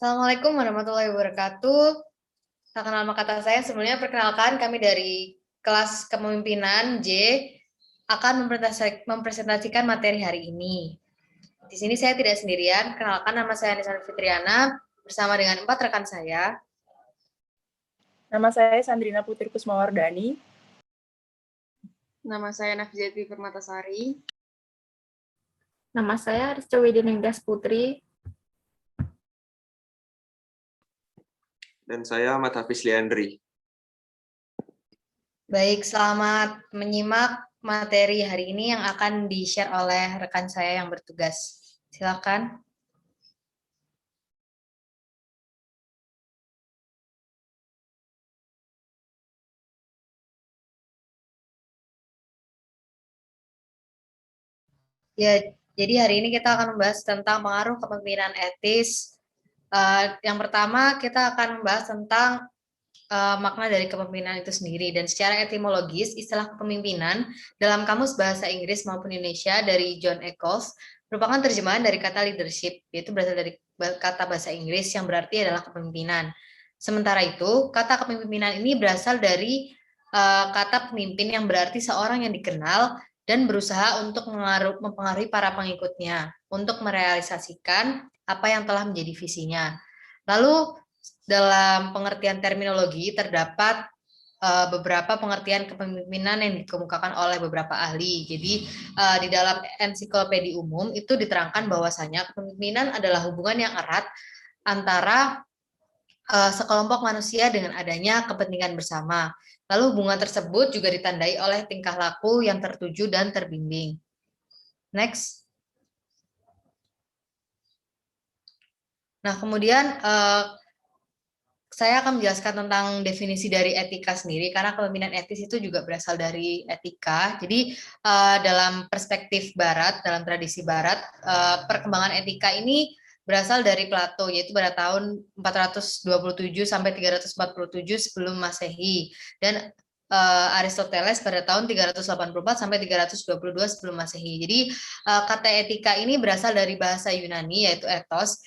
Assalamualaikum warahmatullahi wabarakatuh. Tak kenal maka kata saya, sebelumnya perkenalkan kami dari kelas kepemimpinan J akan mempresentasikan materi hari ini. Di sini saya tidak sendirian, kenalkan nama saya Nisa Fitriana bersama dengan 4 rekan saya. Nama saya Sandrina Putri Kusmawardani. Nama saya Nafjati Permatasari. Nama saya Rizka Widininggas Putri. Dan saya Ahmad Hafiz Liandri. Baik, selamat menyimak materi hari ini yang akan di-share oleh rekan saya yang bertugas. Silakan. Ya, jadi hari ini kita akan membahas tentang pengaruh kepemimpinan etis. Yang pertama, kita akan membahas tentang makna dari kepemimpinan itu sendiri. Dan secara etimologis, istilah kepemimpinan dalam Kamus Bahasa Inggris maupun Indonesia dari John Eccles merupakan terjemahan dari kata leadership, yaitu berasal dari kata bahasa Inggris yang berarti adalah kepemimpinan. Sementara itu, kata kepemimpinan ini berasal dari kata pemimpin yang berarti seorang yang dikenal dan berusaha untuk mempengaruhi para pengikutnya untuk merealisasikan apa yang telah menjadi visinya. Lalu dalam pengertian terminologi terdapat beberapa pengertian kepemimpinan yang dikemukakan oleh beberapa ahli. Jadi di dalam ensiklopedi umum itu diterangkan bahwasanya kepemimpinan adalah hubungan yang erat antara sekelompok manusia dengan adanya kepentingan bersama. Lalu hubungan tersebut juga ditandai oleh tingkah laku yang tertuju dan terbimbing. Next. Nah, kemudian saya akan menjelaskan tentang definisi dari etika sendiri, karena kepemimpinan etis itu juga berasal dari etika. Jadi dalam perspektif Barat, dalam tradisi Barat, perkembangan etika ini berasal dari Plato, yaitu pada tahun 427 sampai 347 sebelum Masehi, dan Aristoteles pada tahun 384 sampai 322 sebelum Masehi. Jadi kata etika ini berasal dari bahasa Yunani, yaitu ethos,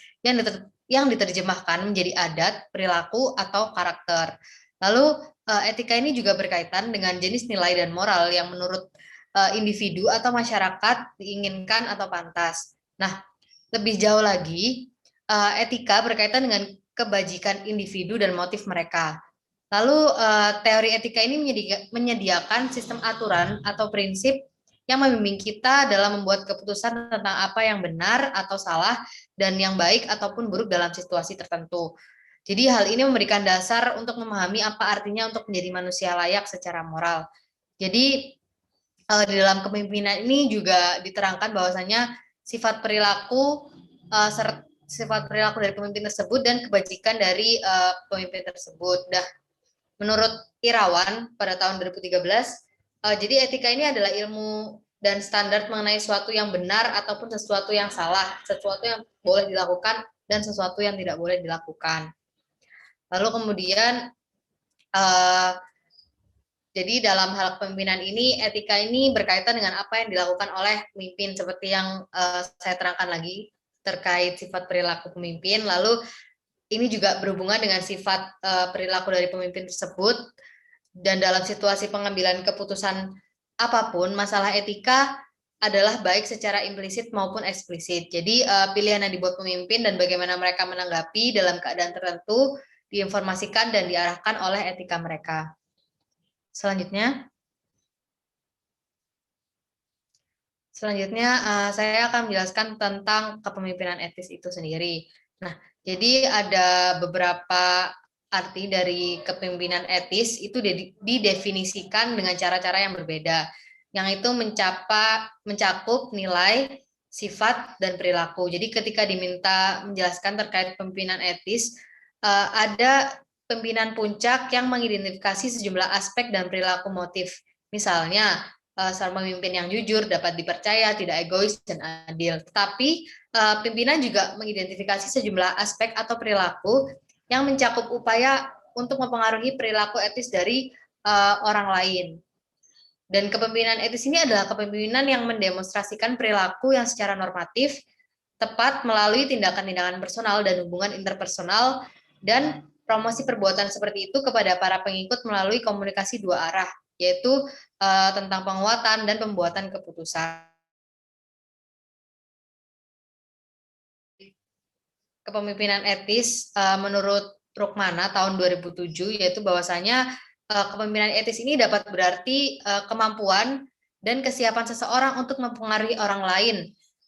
yang diterjemahkan menjadi adat, perilaku, atau karakter. Lalu etika ini juga berkaitan dengan jenis nilai dan moral yang menurut individu atau masyarakat diinginkan atau pantas. Nah, lebih jauh lagi, etika berkaitan dengan kebajikan individu dan motif mereka. Lalu teori etika ini menyediakan sistem aturan atau prinsip yang membimbing kita dalam membuat keputusan tentang apa yang benar atau salah dan yang baik ataupun buruk dalam situasi tertentu. Jadi hal ini memberikan dasar untuk memahami apa artinya untuk menjadi manusia layak secara moral. Jadi di dalam kepemimpinan ini juga diterangkan bahwasanya sifat perilaku dari pemimpin tersebut dan kebajikan dari pemimpin tersebut. Menurut Irawan pada tahun 2013, jadi etika ini adalah ilmu dan standar mengenai sesuatu yang benar ataupun sesuatu yang salah, sesuatu yang boleh dilakukan dan sesuatu yang tidak boleh dilakukan. Lalu kemudian, jadi dalam hal kepemimpinan ini, etika ini berkaitan dengan apa yang dilakukan oleh pemimpin, seperti yang saya terangkan lagi terkait sifat perilaku pemimpin. Lalu ini juga berhubungan dengan sifat perilaku dari pemimpin tersebut, dan dalam situasi pengambilan keputusan apapun, masalah etika adalah baik secara implisit maupun eksplisit. Jadi pilihan yang dibuat pemimpin dan bagaimana mereka menanggapi dalam keadaan tertentu diinformasikan dan diarahkan oleh etika mereka. Selanjutnya saya akan menjelaskan tentang kepemimpinan etis itu sendiri. Nah, jadi ada beberapa arti dari kepemimpinan etis itu didefinisikan dengan cara-cara yang berbeda, yang itu mencakup nilai, sifat, dan perilaku. Jadi ketika diminta menjelaskan terkait kepemimpinan etis, ada pimpinan puncak yang mengidentifikasi sejumlah aspek dan perilaku motif. Misalnya, seorang pemimpin yang jujur, dapat dipercaya, tidak egois, dan adil. Tetapi pimpinan juga mengidentifikasi sejumlah aspek atau perilaku yang mencakup upaya untuk mempengaruhi perilaku etis dari orang lain. Dan kepemimpinan etis ini adalah kepemimpinan yang mendemonstrasikan perilaku yang secara normatif tepat melalui tindakan-tindakan personal dan hubungan interpersonal, dan promosi perbuatan seperti itu kepada para pengikut melalui komunikasi dua arah, yaitu tentang penguatan dan pembuatan keputusan. Kepemimpinan etis menurut Rukmana tahun 2007, yaitu bahwasanya kepemimpinan etis ini dapat berarti kemampuan dan kesiapan seseorang untuk mempengaruhi orang lain,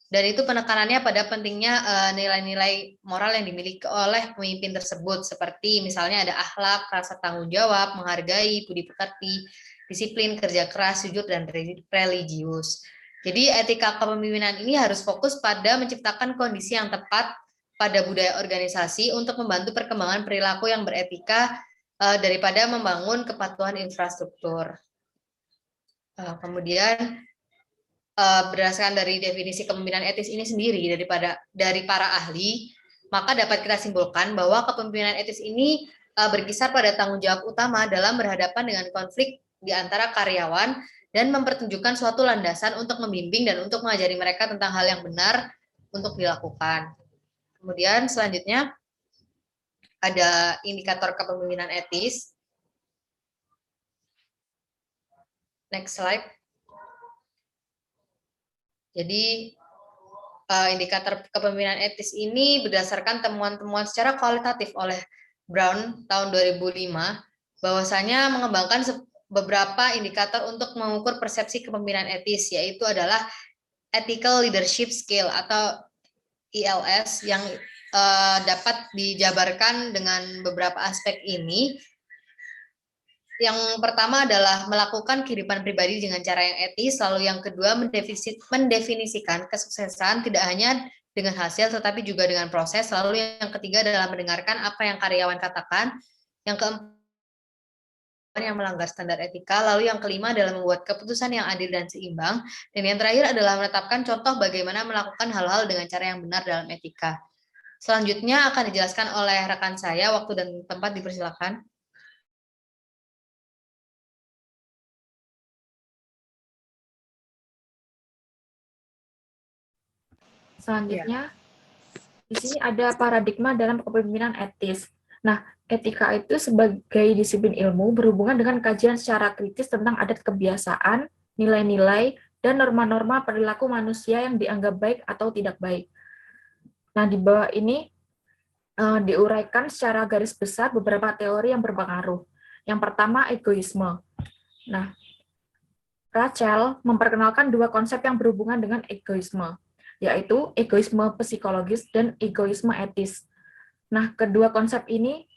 dan itu penekanannya pada pentingnya nilai-nilai moral yang dimiliki oleh pemimpin tersebut, seperti misalnya ada akhlak, rasa tanggung jawab, menghargai, budi pekerti, disiplin, kerja keras, jujur, dan religius. Jadi etika kepemimpinan ini harus fokus pada menciptakan kondisi yang tepat pada budaya organisasi untuk membantu perkembangan perilaku yang beretika daripada membangun kepatuhan infrastruktur. Kemudian berdasarkan dari definisi kepemimpinan etis ini sendiri dari para ahli, maka dapat kita simpulkan bahwa kepemimpinan etis ini berkisar pada tanggung jawab utama dalam berhadapan dengan konflik di antara karyawan dan mempertunjukkan suatu landasan untuk membimbing dan untuk mengajari mereka tentang hal yang benar untuk dilakukan. Kemudian selanjutnya ada indikator kepemimpinan etis. Next slide. Jadi indikator kepemimpinan etis ini berdasarkan temuan-temuan secara kualitatif oleh Brown tahun 2005, bahwasanya mengembangkan beberapa indikator untuk mengukur persepsi kepemimpinan etis, yaitu adalah Ethical Leadership Scale atau ELS, yang dapat dijabarkan dengan beberapa aspek ini. Yang pertama adalah melakukan kehidupan pribadi dengan cara yang etis, lalu yang kedua mendefinisikan kesuksesan tidak hanya dengan hasil tetapi juga dengan proses, lalu yang ketiga adalah mendengarkan apa yang karyawan katakan, yang keempat yang melanggar standar etika, lalu yang kelima adalah membuat keputusan yang adil dan seimbang, dan yang terakhir adalah menetapkan contoh bagaimana melakukan hal-hal dengan cara yang benar dalam etika. Selanjutnya akan dijelaskan oleh rekan saya, waktu dan tempat dipersilakan. Selanjutnya, di sini ada paradigma dalam kepemimpinan etis. Nah, etika itu sebagai disiplin ilmu berhubungan dengan kajian secara kritis tentang adat kebiasaan, nilai-nilai, dan norma-norma perilaku manusia yang dianggap baik atau tidak baik. Nah, di bawah ini diuraikan secara garis besar beberapa teori yang berpengaruh. Yang pertama, egoisme. Nah, Rachel memperkenalkan dua konsep yang berhubungan dengan egoisme, yaitu egoisme psikologis dan egoisme etis. Nah, kedua konsep ini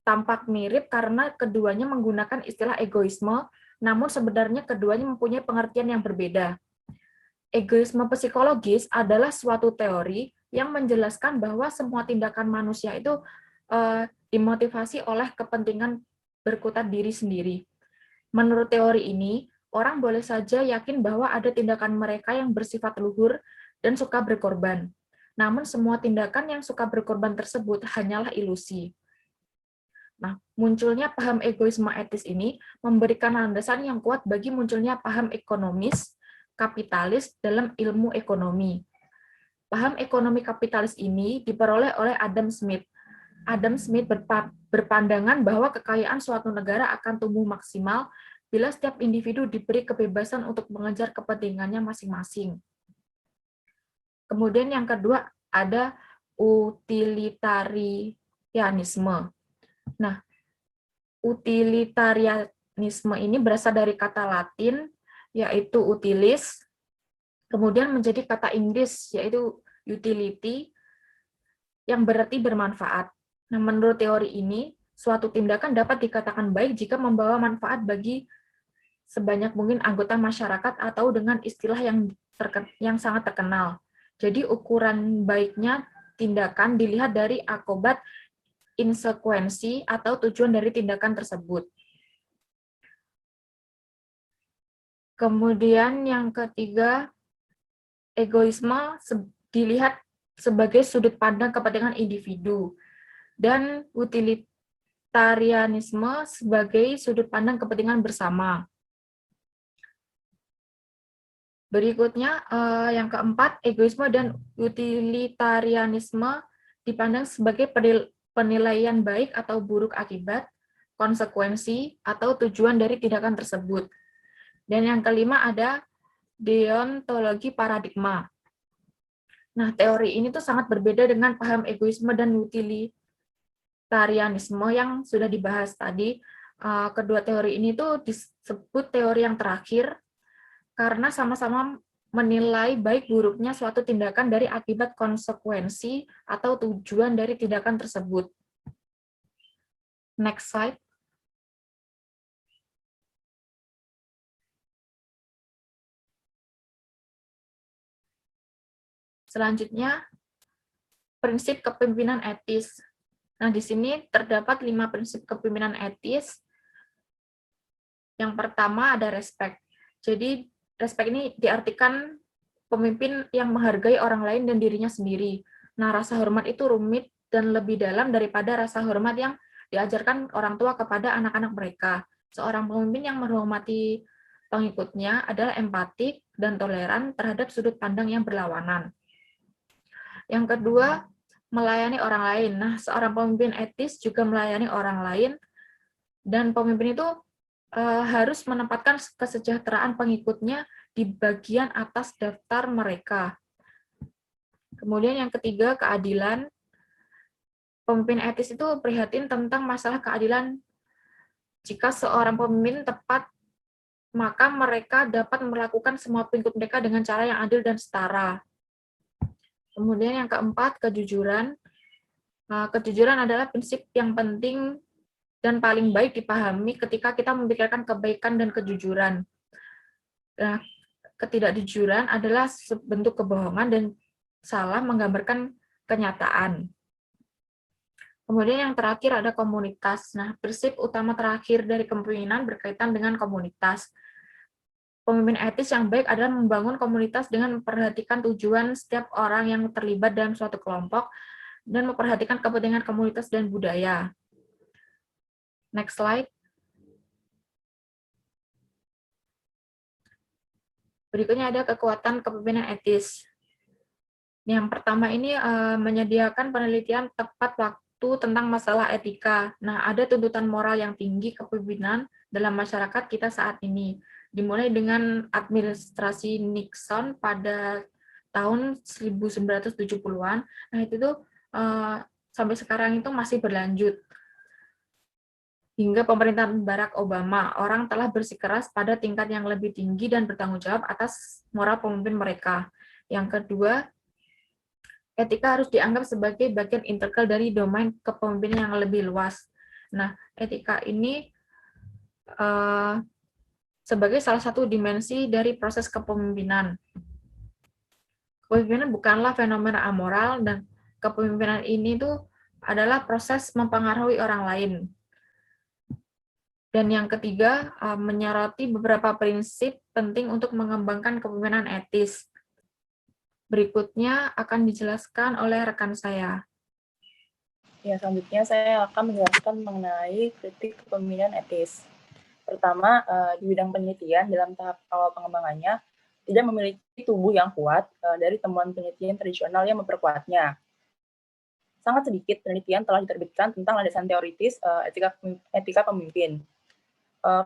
tampak mirip karena keduanya menggunakan istilah egoisme, namun sebenarnya keduanya mempunyai pengertian yang berbeda. Egoisme psikologis adalah suatu teori yang menjelaskan bahwa semua tindakan manusia itu dimotivasi oleh kepentingan berkutat diri sendiri. Menurut teori ini, orang boleh saja yakin bahwa ada tindakan mereka yang bersifat luhur dan suka berkorban. Namun semua tindakan yang suka berkorban tersebut hanyalah ilusi. Nah, munculnya paham egoisme etis ini memberikan landasan yang kuat bagi munculnya paham ekonomis, kapitalis dalam ilmu ekonomi. Paham ekonomi kapitalis ini diperoleh oleh Adam Smith. Adam Smith berpandangan bahwa kekayaan suatu negara akan tumbuh maksimal bila setiap individu diberi kebebasan untuk mengejar kepentingannya masing-masing. Kemudian yang kedua ada utilitarianisme. Nah, utilitarianisme ini berasal dari kata Latin, yaitu utilis, kemudian menjadi kata Inggris, yaitu utility, yang berarti bermanfaat. Nah, menurut teori ini, suatu tindakan dapat dikatakan baik jika membawa manfaat bagi sebanyak mungkin anggota masyarakat atau dengan istilah yang sangat terkenal. Jadi ukuran baiknya tindakan dilihat dari akibat konsekuensi atau tujuan dari tindakan tersebut. Kemudian yang ketiga, egoisme dilihat sebagai sudut pandang kepentingan individu dan utilitarianisme sebagai sudut pandang kepentingan bersama. Berikutnya, yang keempat, egoisme dan utilitarianisme dipandang sebagai penilaian baik atau buruk akibat, konsekuensi, atau tujuan dari tindakan tersebut. Dan yang kelima ada deontologi paradigma. Nah, teori ini tuh sangat berbeda dengan paham egoisme dan utilitarianisme yang sudah dibahas tadi. Kedua teori ini tuh disebut teori yang terakhir karena sama-sama menilai baik buruknya suatu tindakan dari akibat konsekuensi atau tujuan dari tindakan tersebut. Next slide. Selanjutnya, prinsip kepemimpinan etis. Nah, di sini terdapat 5 prinsip kepemimpinan etis. Yang pertama ada respect. Jadi, respect ini diartikan pemimpin yang menghargai orang lain dan dirinya sendiri. Nah, rasa hormat itu rumit dan lebih dalam daripada rasa hormat yang diajarkan orang tua kepada anak-anak mereka. Seorang pemimpin yang menghormati pengikutnya adalah empatik dan toleran terhadap sudut pandang yang berlawanan. Yang kedua, melayani orang lain. Nah, seorang pemimpin etis juga melayani orang lain, dan pemimpin itu harus menempatkan kesejahteraan pengikutnya di bagian atas daftar mereka. Kemudian yang ketiga, keadilan. Pemimpin etis itu prihatin tentang masalah keadilan. Jika seorang pemimpin tepat, maka mereka dapat melakukan semua pengikut mereka dengan cara yang adil dan setara. Kemudian yang keempat, kejujuran. Kejujuran adalah prinsip yang penting dan paling baik dipahami ketika kita memikirkan kebaikan dan kejujuran. Nah, ketidakjujuran adalah bentuk kebohongan dan salah menggambarkan kenyataan. Kemudian yang terakhir ada komunitas. Nah, prinsip utama terakhir dari kepemimpinan berkaitan dengan komunitas. Pemimpin etis yang baik adalah membangun komunitas dengan memperhatikan tujuan setiap orang yang terlibat dalam suatu kelompok dan memperhatikan kepentingan komunitas dan budaya. Next slide. Berikutnya ada kekuatan kepemimpinan etis. Yang pertama ini menyediakan penelitian tepat waktu tentang masalah etika. Nah, ada tuntutan moral yang tinggi kepemimpinan dalam masyarakat kita saat ini. Dimulai dengan administrasi Nixon pada tahun 1970-an. Nah, itu tuh sampai sekarang itu masih berlanjut. Hingga pemerintahan Barack Obama, orang telah bersikeras pada tingkat yang lebih tinggi dan bertanggung jawab atas moral pemimpin mereka. Yang kedua, etika harus dianggap sebagai bagian integral dari domain kepemimpinan yang lebih luas. Nah, etika ini sebagai salah satu dimensi dari proses kepemimpinan. Kepemimpinan bukanlah fenomena amoral, dan kepemimpinan ini tuh adalah proses mempengaruhi orang lain. Dan yang ketiga, menyoroti beberapa prinsip penting untuk mengembangkan kepemimpinan etis. Berikutnya akan dijelaskan oleh rekan saya. Ya, selanjutnya saya akan menjelaskan mengenai kritik kepemimpinan etis. Pertama, di bidang penelitian dalam tahap awal pengembangannya, tidak memiliki tubuh yang kuat dari temuan penelitian tradisional yang memperkuatnya. Sangat sedikit penelitian telah diterbitkan tentang landasan teoritis etika pemimpin.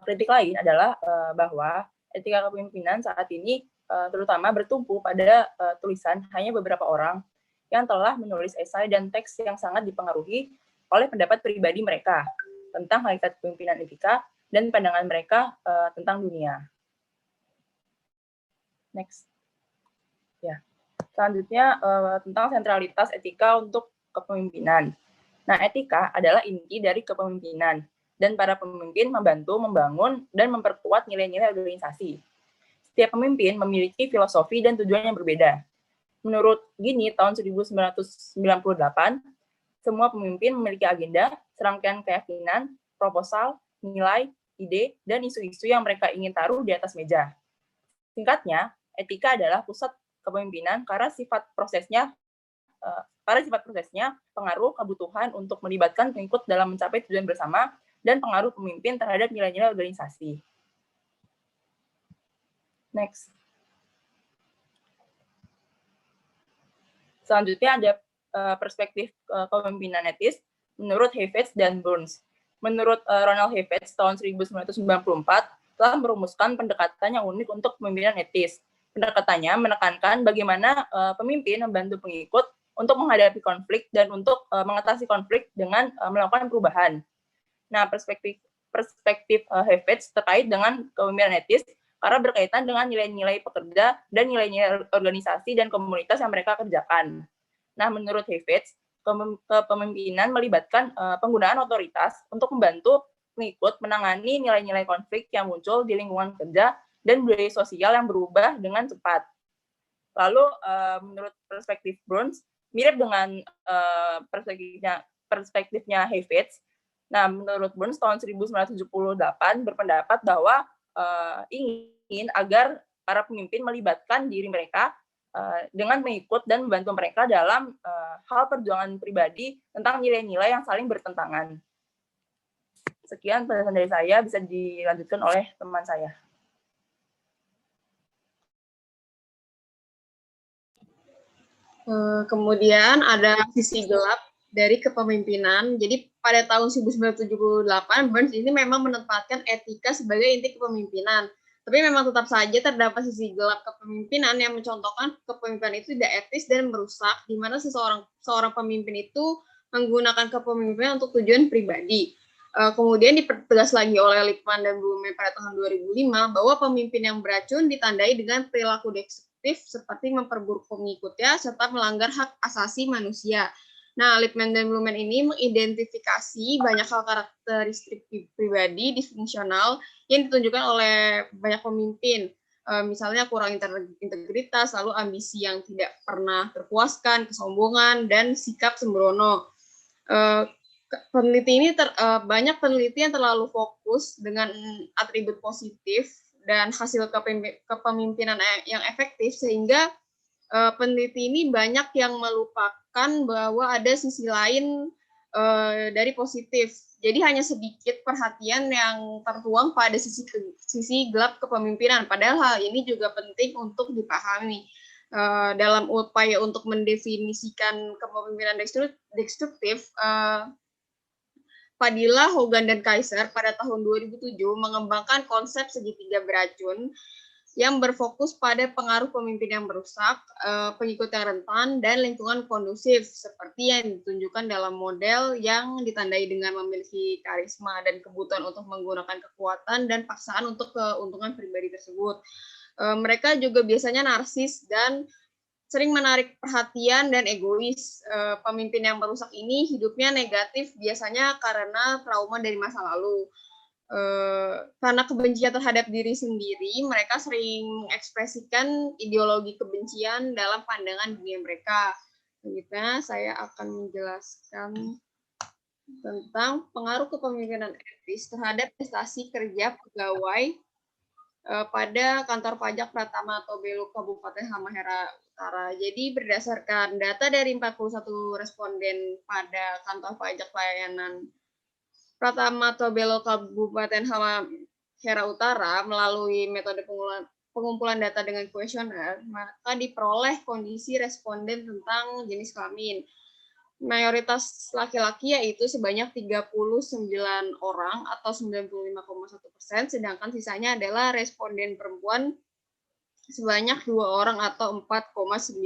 Kritik lain adalah bahwa etika kepemimpinan saat ini terutama bertumpu pada tulisan hanya beberapa orang yang telah menulis esai dan teks yang sangat dipengaruhi oleh pendapat pribadi mereka tentang hakikat kepemimpinan etika dan pandangan mereka tentang dunia. Next. Ya. Selanjutnya tentang sentralitas etika untuk kepemimpinan. Nah, etika adalah inti dari kepemimpinan, dan para pemimpin membantu membangun dan memperkuat nilai-nilai organisasi. Setiap pemimpin memiliki filosofi dan tujuan yang berbeda. Menurut Gini, tahun 1998, semua pemimpin memiliki agenda, serangkaian keyakinan, proposal, nilai, ide, dan isu-isu yang mereka ingin taruh di atas meja. Singkatnya, etika adalah pusat kepemimpinan karena sifat prosesnya pengaruh kebutuhan untuk melibatkan pengikut dalam mencapai tujuan bersama dan pengaruh pemimpin terhadap nilai-nilai organisasi. Next. Selanjutnya ada perspektif kepemimpinan etis menurut Heifetz dan Burns. Menurut Ronald Heifetz tahun 1994 telah merumuskan pendekatan yang unik untuk kepemimpinan etis. Pendekatannya menekankan bagaimana pemimpin membantu pengikut untuk menghadapi konflik dan untuk mengatasi konflik dengan melakukan perubahan. Nah, perspektif Heifetz terkait dengan kepemimpinan etis karena berkaitan dengan nilai-nilai pekerja dan nilai-nilai organisasi dan komunitas yang mereka kerjakan. Nah, menurut Heifetz, kepemimpinan melibatkan penggunaan otoritas untuk membantu pengikut menangani nilai-nilai konflik yang muncul di lingkungan kerja dan budaya sosial yang berubah dengan cepat. Lalu, menurut perspektif Burns, mirip dengan perspektifnya Heifetz. Nah, menurut Burns tahun 1978 berpendapat bahwa ingin agar para pemimpin melibatkan diri mereka dengan mengikut dan membantu mereka dalam hal perjuangan pribadi tentang nilai-nilai yang saling bertentangan. Sekian penjelasan dari saya, bisa dilanjutkan oleh teman saya. Kemudian ada sisi gelap dari kepemimpinan. Jadi pada tahun 1978, Burns ini memang menempatkan etika sebagai inti kepemimpinan. Tapi memang tetap saja terdapat sisi gelap kepemimpinan yang mencontohkan kepemimpinan itu tidak etis dan merusak, di mana seorang pemimpin itu menggunakan kepemimpinan untuk tujuan pribadi. Kemudian dipertegas lagi oleh Lippmann dan Blume pada tahun 2005 bahwa pemimpin yang beracun ditandai dengan perilaku destruktif seperti memperburuk pengikutnya serta melanggar hak asasi manusia. Nah, Lippmann dan Blume ini mengidentifikasi banyak hal karakteristik pribadi disfungsional yang ditunjukkan oleh banyak pemimpin. Misalnya kurang integritas, lalu ambisi yang tidak pernah terpuaskan, kesombongan, dan sikap sembrono. Peneliti ini banyak peneliti yang terlalu fokus dengan atribut positif dan hasil kepemimpinan yang efektif, sehingga peneliti ini banyak yang melupakan bahwa ada sisi lain dari positif. Jadi hanya sedikit perhatian yang tertuang pada sisi gelap kepemimpinan. Padahal hal ini juga penting untuk dipahami dalam upaya untuk mendefinisikan kepemimpinan destruktif. Padilla, Hogan, dan Kaiser pada tahun 2007 mengembangkan konsep segitiga beracun yang berfokus pada pengaruh pemimpin yang merusak, pengikut yang rentan, dan lingkungan kondusif, seperti yang ditunjukkan dalam model yang ditandai dengan memiliki karisma dan kebutuhan untuk menggunakan kekuatan dan paksaan untuk keuntungan pribadi tersebut. Mereka juga biasanya narsis dan sering menarik perhatian dan egois. Pemimpin yang merusak ini hidupnya negatif biasanya karena trauma dari masa lalu. Karena kebencian terhadap diri sendiri, mereka sering mengekspresikan ideologi kebencian dalam pandangan dunia mereka. Selanjutnya saya akan menjelaskan tentang pengaruh kepemimpinan etis terhadap prestasi kerja pegawai pada kantor pajak Pratama Tobelo Kabupaten Halmahera Utara. Jadi berdasarkan data dari 41 responden pada kantor pajak pelayanan Pratama Tobelo Kabupaten Halmahera Utara melalui metode pengumpulan data dengan kuesioner, maka diperoleh kondisi responden tentang jenis kelamin. Mayoritas laki-laki yaitu sebanyak 39 orang atau 95,1%, sedangkan sisanya adalah responden perempuan sebanyak 2 orang atau 4,9%.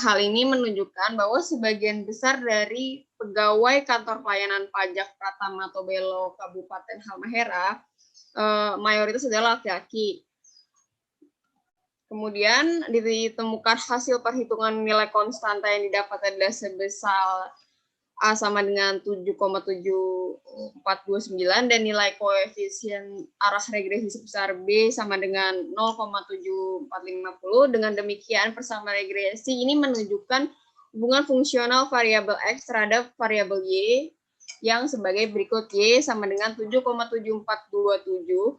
Hal ini menunjukkan bahwa sebagian besar dari pegawai kantor pelayanan pajak Pratama Tobelo Kabupaten Halmahera mayoritas adalah laki-laki. Kemudian ditemukan hasil perhitungan nilai konstanta yang didapat adalah sebesar A sama dengan 7,7429 dan nilai koefisien arah regresi sebesar B sama dengan 0,7450. Dengan demikian persamaan regresi ini menunjukkan hubungan fungsional variabel X terhadap variabel Y yang sebagai berikut. Y sama dengan 7,7427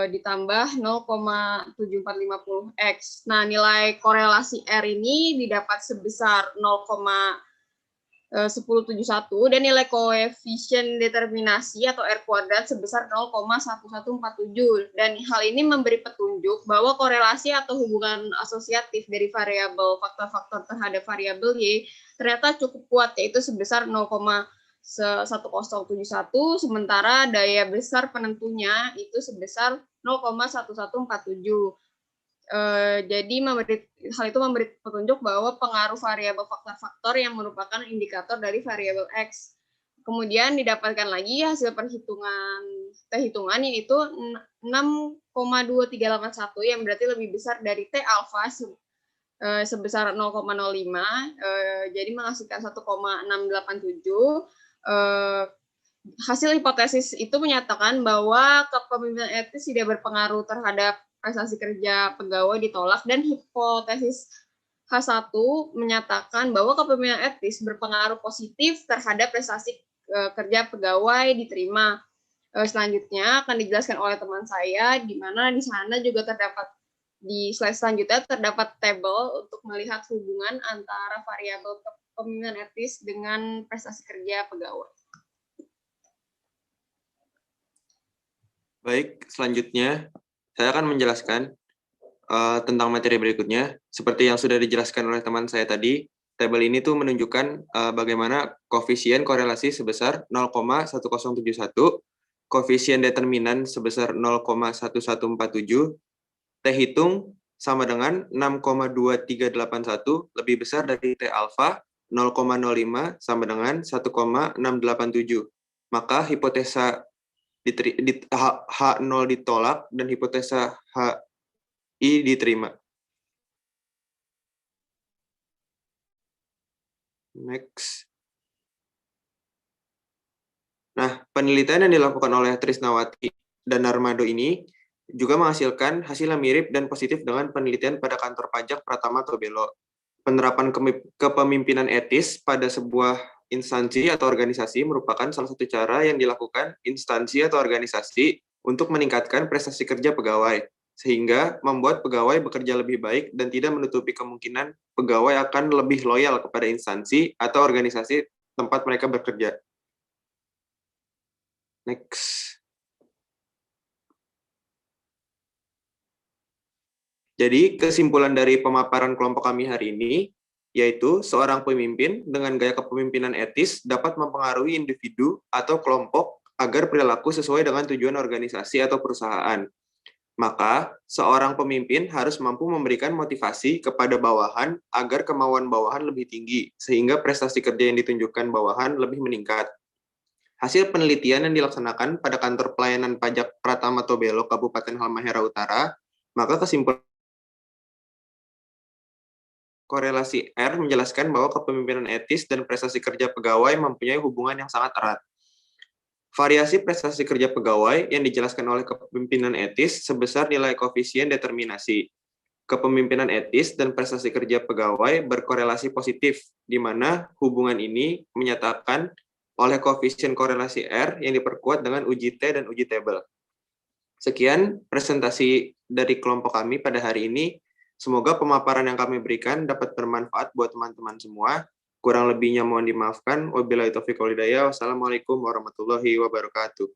ditambah 0,7450X. Nah, nilai korelasi R ini didapat sebesar 0,7450 1071 dan nilai koefisien determinasi atau R kuadrat sebesar 0,1147 dan hal ini memberi petunjuk bahwa korelasi atau hubungan asosiatif dari variabel faktor-faktor terhadap variabel Y ternyata cukup kuat, yaitu sebesar 0,1071, sementara daya besar penentunya itu sebesar 0,1147. Jadi hal itu memberi petunjuk bahwa pengaruh variabel faktor-faktor yang merupakan indikator dari variabel X. Kemudian didapatkan lagi hasil perhitungan yaitu 6,2381 yang berarti lebih besar dari T alfa sebesar 0,05, jadi menghasilkan 1,687. Hasil hipotesis itu menyatakan bahwa kepemimpinan etis tidak berpengaruh terhadap prestasi kerja pegawai ditolak, dan hipotesis H1 menyatakan bahwa kepemimpinan etis berpengaruh positif terhadap prestasi kerja pegawai diterima. Selanjutnya akan dijelaskan oleh teman saya, di mana di sana juga terdapat di slide selanjutnya terdapat tabel untuk melihat hubungan antara variabel kepemimpinan etis dengan prestasi kerja pegawai. Baik, selanjutnya saya akan menjelaskan tentang materi berikutnya. Seperti yang sudah dijelaskan oleh teman saya tadi, tabel ini tuh menunjukkan bagaimana koefisien korelasi sebesar 0,1071, koefisien determinan sebesar 0,1147, T hitung sama dengan 6,2381 lebih besar dari T alfa 0,05 sama dengan 1,687. Maka hipotesa H0 ditolak dan hipotesa HI diterima. Next. Nah, penelitian yang dilakukan oleh Trisnawati dan Narmado ini juga menghasilkan hasil yang mirip dan positif dengan penelitian pada kantor pajak Pratama Tobelo. Penerapan kepemimpinan etis pada sebuah instansi atau organisasi merupakan salah satu cara yang dilakukan instansi atau organisasi untuk meningkatkan prestasi kerja pegawai, sehingga membuat pegawai bekerja lebih baik dan tidak menutupi kemungkinan pegawai akan lebih loyal kepada instansi atau organisasi tempat mereka bekerja. Next. Jadi, kesimpulan dari pemaparan kelompok kami hari ini, yaitu seorang pemimpin dengan gaya kepemimpinan etis dapat mempengaruhi individu atau kelompok agar perilaku sesuai dengan tujuan organisasi atau perusahaan. Maka, seorang pemimpin harus mampu memberikan motivasi kepada bawahan agar kemauan bawahan lebih tinggi, sehingga prestasi kerja yang ditunjukkan bawahan lebih meningkat. Hasil penelitian yang dilaksanakan pada kantor pelayanan pajak Pratama Tobelo, Kabupaten Halmahera Utara, maka kesimpulan korelasi R menjelaskan bahwa kepemimpinan etis dan prestasi kerja pegawai mempunyai hubungan yang sangat erat. Variasi prestasi kerja pegawai yang dijelaskan oleh kepemimpinan etis sebesar nilai koefisien determinasi. Kepemimpinan etis dan prestasi kerja pegawai berkorelasi positif, di mana hubungan ini menyatakan oleh koefisien korelasi R yang diperkuat dengan uji T dan uji tabel. Sekian presentasi dari kelompok kami pada hari ini. Semoga pemaparan yang kami berikan dapat bermanfaat buat teman-teman semua. Kurang lebihnya mohon dimaafkan. Wabillahi taufiq wal hidayah. Wassalamualaikum warahmatullahi wabarakatuh.